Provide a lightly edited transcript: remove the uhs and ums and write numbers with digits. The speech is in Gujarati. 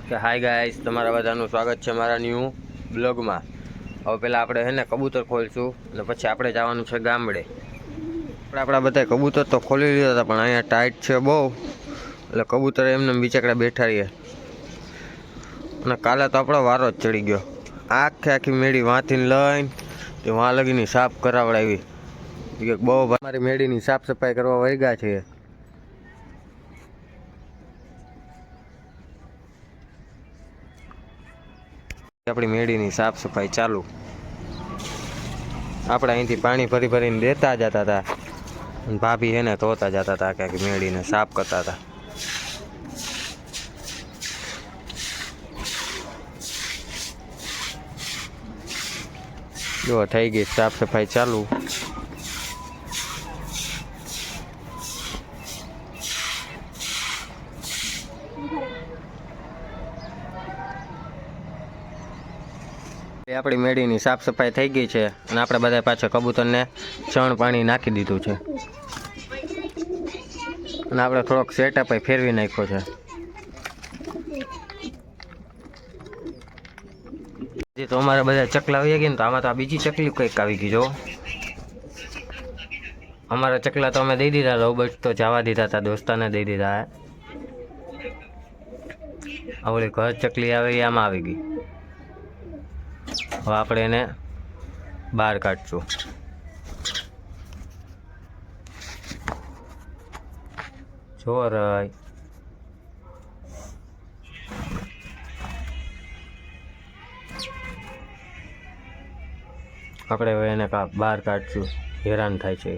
કે હાય ગાઈસ, તમારા બધાનું સ્વાગત છે મારા ન્યૂ બ્લોગમાં। હવે પહેલાં આપણે છે ને કબૂતર ખોલશું અને પછી આપણે જવાનું છે ગામડે। આપણા બધા કબૂતર તો ખોલી લીધા હતા, પણ અહીંયા ટાઈટ છે બહુ, એટલે કબૂતર એમને બિચાકડા બેઠા રહીએ। અને કાલે તો આપણો વારો જ ચડી ગયો, આખી મેળી વાંથીને લઈને તે વાં લગીની સાફ કરાવડાવી। બહુ મારી મેળીની સાફ સફાઈ કરવા વળગ્યા છે। આપણી મેળીની સાફ સફાઈ ચાલુ। આપણે અહીંથી પાણી ભરી ભરીને દેતા જતા હતા, ભાભી એને ધોતા જતા હતા, કે મેળીને સાફ કરતા હતા। જો થઈ ગઈ સાફ સફાઈ ચાલુ। આપણી મેળીની સાફ સફાઈ થઈ ગઈ છે અને આપણે બધા પાછા કબૂતરને ચણ પાણી નાખી દીધું છે અને આપણે થોડોક સેટઅપ ફેરવી નાખ્યો છે। હજી તો અમારે બધા ચકલા આવી ગયા ને, તો આમાં તો આ બીજી ચકલી કંઈક આવી ગઈ। જો અમારા ચકલા તો અમે દઈ દીધા, રોબર્ટ તો જવા દીધા હતા, દોસ્તાને દઈ દીધા। આવડી ઘર ચકલી આવે એ આમાં આવી ગઈ। હવે આપણે એને બહાર કાઢશું। જોરાય આપણે હવે એને બહાર કાઢશું, હેરાન થાય છે।